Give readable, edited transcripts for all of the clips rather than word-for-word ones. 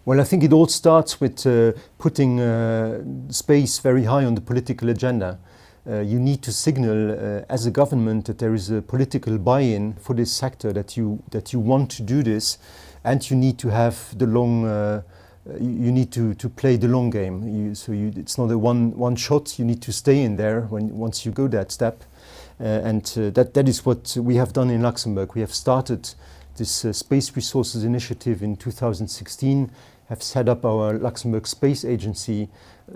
Well, I think it all starts with putting space very high on the political agenda. You need to signal as a government that there is a political buy-in for this sector, that you want to do this, and you need to have the long. You need to play the long game. It's not a one shot. You need to stay in there once you go that step, and that is what we have done in Luxembourg. We have started this Space Resources Initiative in 2016. Have set up our Luxembourg Space Agency,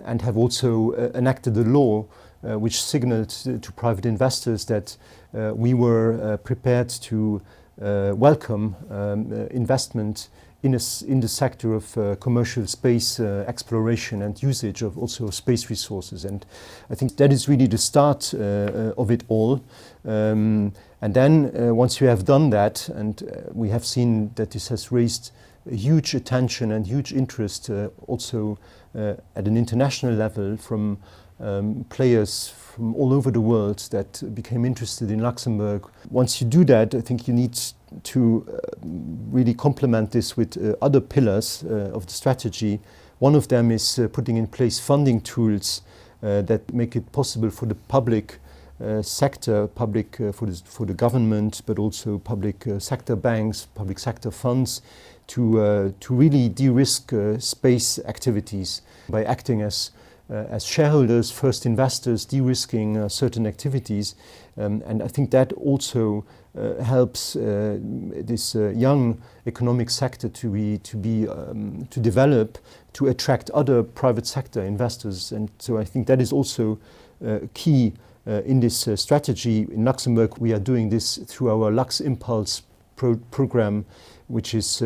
and have also enacted a law which signaled to private investors that we were prepared to welcome investment in the sector of commercial space exploration and usage of also space resources. And I think that is really the start of it all. And then once you have done that, and we have seen that this has raised huge attention and huge interest also at an international level from players from all over the world that became interested in Luxembourg. Once you do that, I think you need to really complement this with other pillars of the strategy. One of them is putting in place funding tools that make it possible for the public sector, for the government, but also public sector banks, public sector funds, to really de-risk space activities by acting as shareholders, first investors, de-risking certain activities, and I think that also helps this young economic sector to develop, to attract other private sector investors, and so I think that is also key in this strategy. In Luxembourg, we are doing this through our Lux Impulse program, which is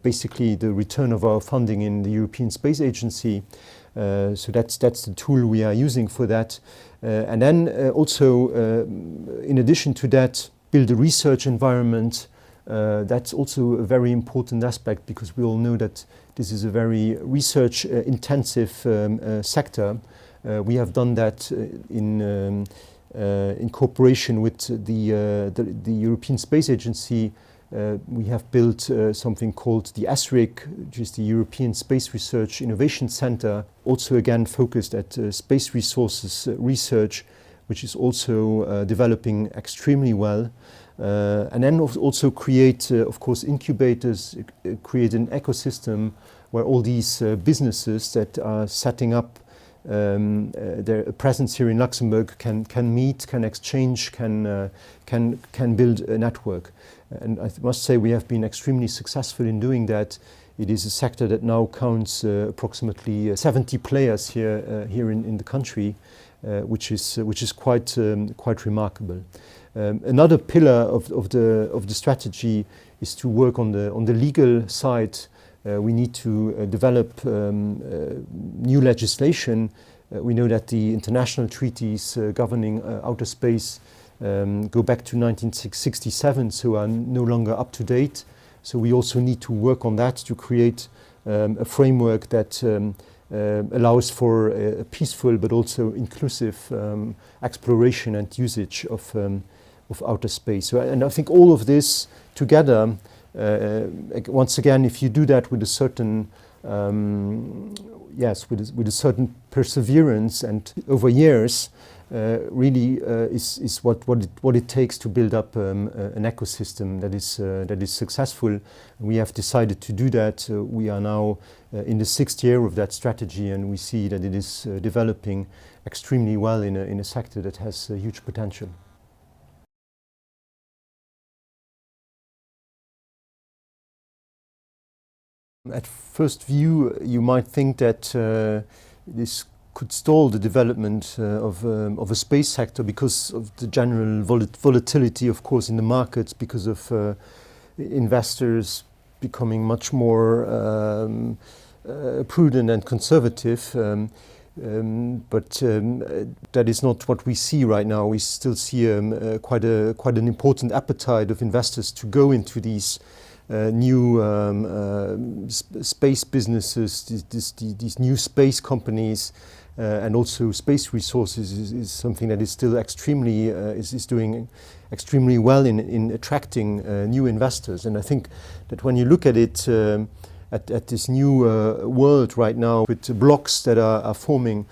basically the return of our funding in the European Space Agency. So that's the tool we are using for that. And then also, in addition to that, build a research environment. That's also a very important aspect, because we all know that this is a very research intensive sector. We have done that in cooperation with the European Space Agency. We have built something called the ESRIC, which is the European Space Research Innovation Center, also again focused at space resources research, which is also developing extremely well. And then also create, of course, incubators, create an ecosystem where all these businesses that are setting up their presence here in Luxembourg can meet, can exchange, can build a network. And I must say we have been extremely successful in doing that. It is a sector that now counts approximately 70 players here in the country, which is quite remarkable. Another pillar of the strategy is to work on the legal side. We need to develop new legislation. We know that the international treaties governing outer space go back to 1967, so are no longer up to date. So we also need to work on that to create a framework that allows for a peaceful but also inclusive exploration and usage of outer space. So, and I think all of this together, once again, if you do that with a certain with a certain perseverance and over years, really is what it takes to build up an ecosystem that is successful. We have decided to do that. We are now in the 6th year of that strategy, and we see that it is developing extremely well in a sector that has huge potential. At first view, you might think that this could stall the development of a space sector because of the general volatility, of course, in the markets, because of investors becoming much more prudent and conservative. But that is not what we see right now. We still see quite an important appetite of investors to go into these new space businesses, these new space companies, and also space resources is something that is still extremely is doing extremely well in attracting new investors. And I think that when you look at it, at this new world right now with blocks that are forming.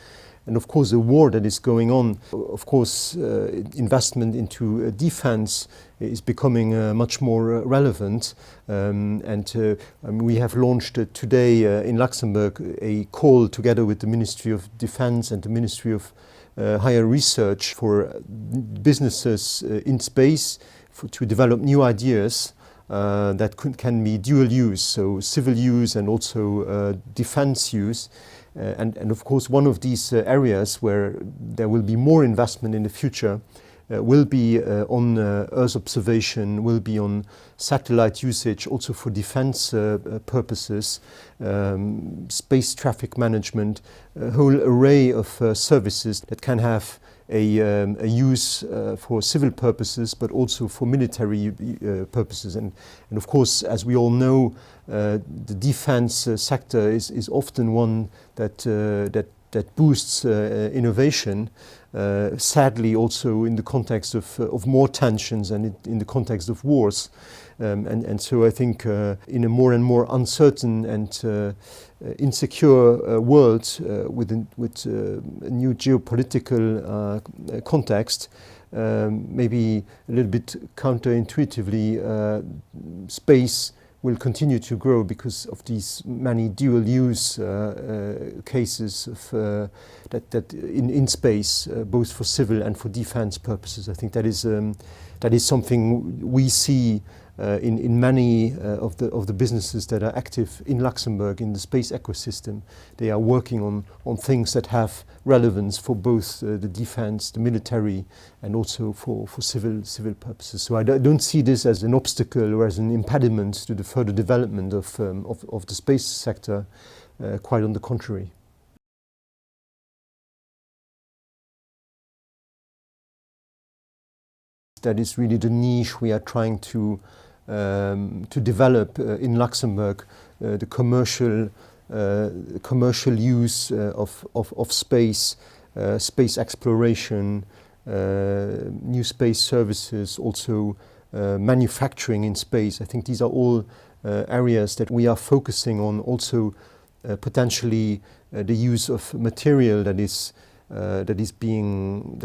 And of course, the war that is going on, of course, investment into defense is becoming much more relevant. We have launched today in Luxembourg a call together with the Ministry of Defense and the Ministry of Higher Research for businesses in space to develop new ideas that can be dual use, so civil use and also defense use. And of course, one of these areas where there will be more investment in the future will be on Earth observation, will be on satellite usage, also for defense purposes, space traffic management, a whole array of services that can have a use for civil purposes, but also for military purposes. And of course, as we all know, the defense sector is often one that boosts innovation. Sadly, also in the context of more tensions and in the context of wars. And so I think in a more and more uncertain and insecure world with a new geopolitical context, maybe a little bit counterintuitively, space will continue to grow because of these many dual-use cases of, that in space, both for civil and for defense purposes. I think that is something we see in many of the businesses that are active in Luxembourg in the space ecosystem. They are working on things that have relevance for both the defense, the military, and also for civil purposes. So I don't see this as an obstacle or as an impediment to the further development of the space sector, quite on the contrary. That is really the niche we are trying to develop in Luxembourg, the commercial use of space, space exploration, new space services, also manufacturing in space. I think these are all areas that we are focusing on. Also, potentially the use of material that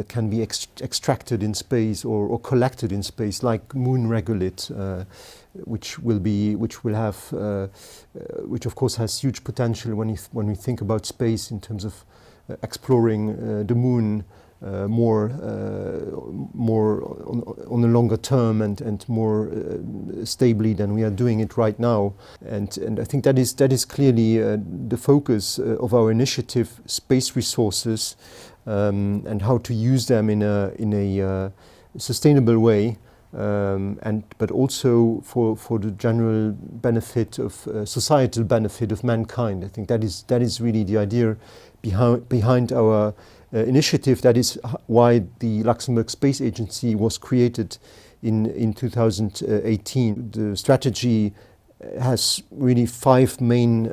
can be extracted in space or collected in space, like moon regolith, which of course has huge potential when we think about space in terms of exploring the moon more on a longer term and more stably than we are doing it right now. And I think that is clearly the focus of our initiative, space resources, and how to use them in a sustainable way, but also for the general benefit of societal benefit of mankind. I think that is really the idea behind our initiative. That is why the Luxembourg Space Agency was created in 2018. The strategy has really 5 main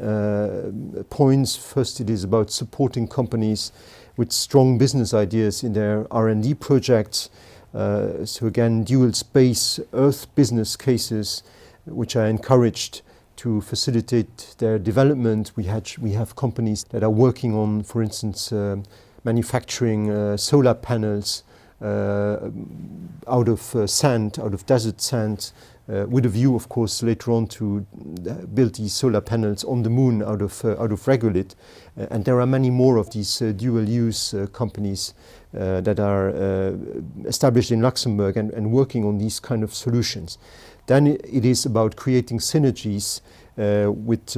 points. First, it is about supporting companies with strong business ideas in their R&D projects. So again, dual space Earth business cases, which are encouraged to facilitate their development. We have companies that are working on, for instance, manufacturing solar panels out of sand, out of desert sand, with a view, of course, later on to build these solar panels on the moon out of regolith. And there are many more of these dual-use companies that are established in Luxembourg and working on these kind of solutions. Then it is about creating synergies with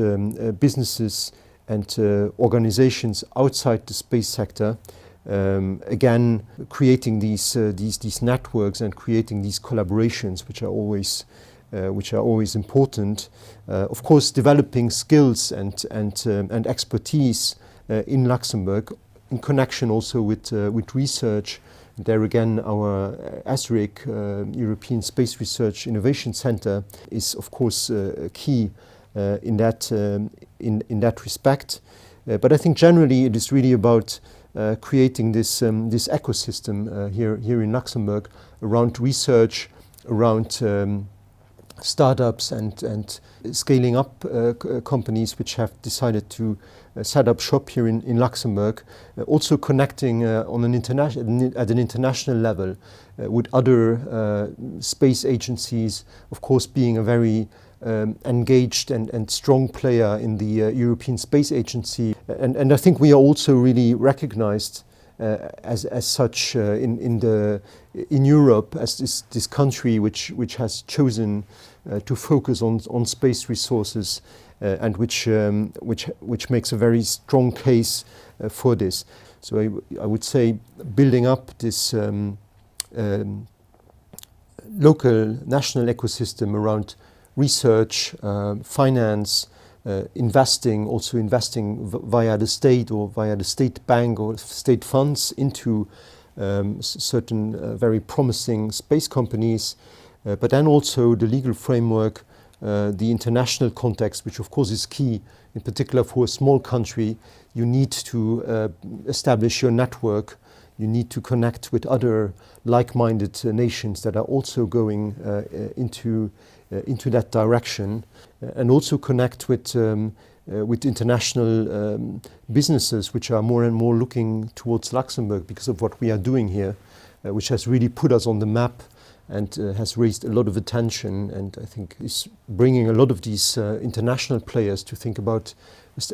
businesses and organizations outside the space sector. Again, creating these networks and creating these collaborations, which are always important. Of course, developing skills and expertise in Luxembourg, in connection also with research. There again, our ESRIC, European Space Research Innovation Center, is of course key in that respect. But I think generally it is really about creating this ecosystem here in Luxembourg around research, around startups and scaling up companies which have decided to set up shop here in Luxembourg, also connecting at an international level with other space agencies, of course being a very engaged and strong player in the European Space Agency. And I think we are also really recognized as such in Europe as this country which has chosen to focus on space resources and which makes a very strong case for this. So I would say building up this local national ecosystem around research, finance, investing via the state or via the state bank or state funds into certain very promising space companies, but then also the legal framework, the international context, which of course is key, in particular for a small country. You need to establish your network. You need to connect with other like-minded nations that are also going into that direction, and also connect with international businesses which are more and more looking towards Luxembourg because of what we are doing here, which has really put us on the map and has raised a lot of attention, and I think is bringing a lot of these international players to think about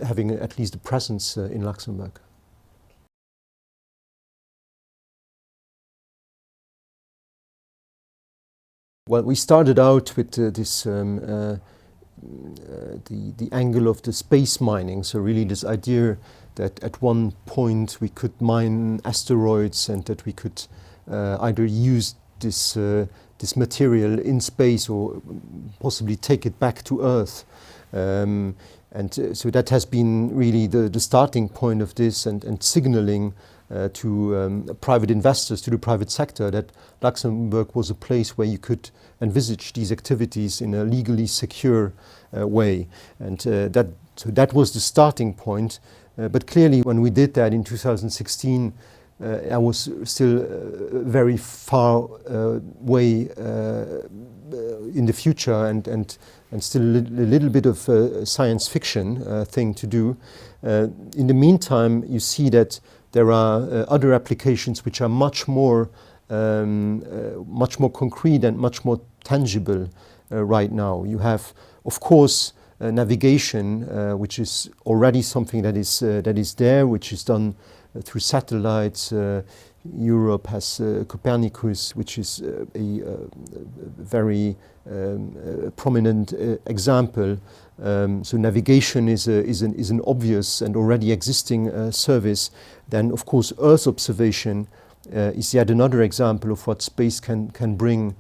having at least a presence in Luxembourg. Well, we started out with the angle of the space mining. So really this idea that at one point we could mine asteroids and that we could either use this material in space or possibly take it back to Earth. So that has been really the starting point of this, and signaling to private investors, to the private sector, that Luxembourg was a place where you could envisage these activities in a legally secure way. And so that was the starting point. But clearly when we did that in 2016, I was still very far way in the future and still a little bit of a science fiction thing to do. In the meantime, you see that there are other applications which are much more concrete and much more tangible right now. You have, of course, navigation, which is already something that is there, which is done through satellites. Europe has Copernicus, which is a very prominent example. So navigation is an obvious and already existing service. Then, of course, Earth observation is yet another example of what space can bring,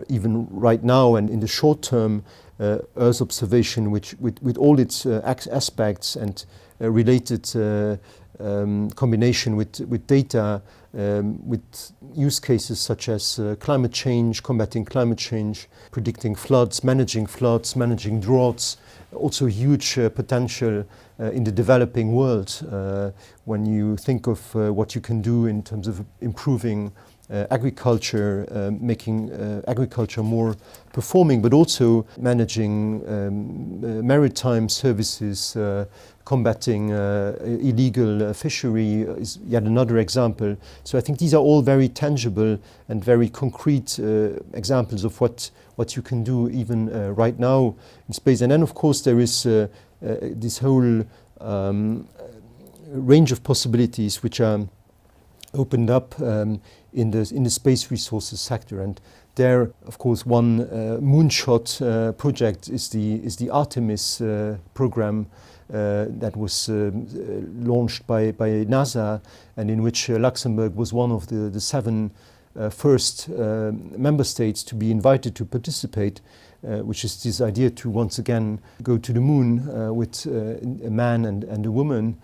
even right now and in the short term. Earth observation, which with all its aspects and related combination with data, with use cases such as climate change, combating climate change, predicting floods, managing droughts, also huge potential in the developing world when you think of what you can do in terms of improving agriculture, making agriculture more performing, but also managing maritime services, combating illegal fishery is yet another example. So I think these are all very tangible and very concrete examples of what you can do even right now in space. And then, of course, there is this whole range of possibilities which are opened up in the space resources sector. And there, of course, one moonshot project is the Artemis program that was launched by NASA, and in which Luxembourg was one of the seven first member states to be invited to participate, which is this idea to once again go to the moon with a man and a woman.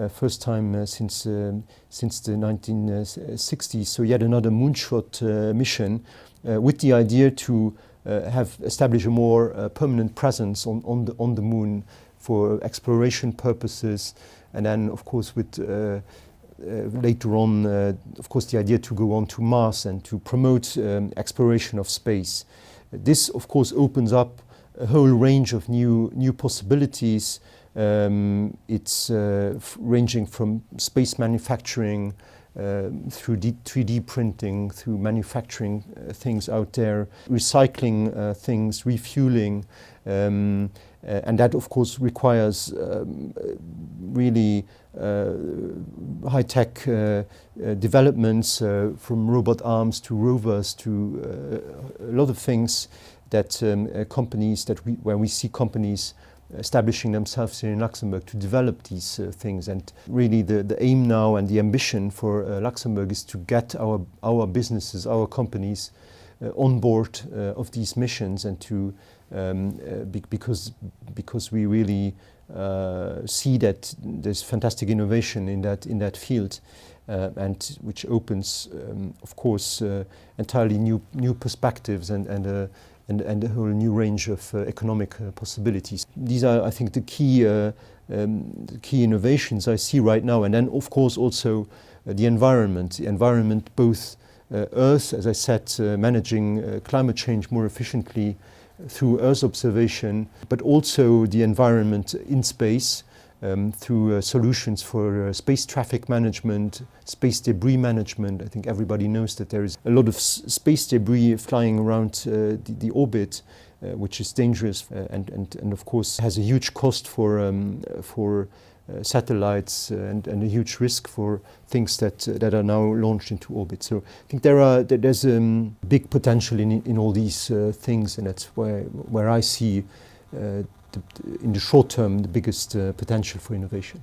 First time since the 1960s. So yet another moonshot mission with the idea to establish a more permanent presence on the moon for exploration purposes, and then of course with later on, of course, the idea to go on to Mars and to promote exploration of space. This, of course, opens up a whole range of new possibilities. It's ranging from space manufacturing through 3D printing, through manufacturing things out there, recycling things, refueling, and that of course requires really high-tech developments from robot arms to rovers to a lot of things that companies where we see companies establishing themselves here in Luxembourg to develop these things. And really the aim now and the ambition for Luxembourg is to get our businesses, our companies on board of these missions, and to because we really see that there's fantastic innovation in that field, and which opens of course entirely new perspectives and a whole new range of economic possibilities. These are, I think, the key innovations I see right now. And then, of course, also the environment. The environment, both Earth, as I said, managing climate change more efficiently through Earth observation, but also the environment in space, through solutions for space traffic management, space debris management. I think everybody knows that there is a lot of space debris flying around the orbit, which is dangerous and of course has a huge cost for satellites and a huge risk for things that are now launched into orbit. So I think there's big potential in all these things, and that's where I see in the short term the biggest potential for innovation.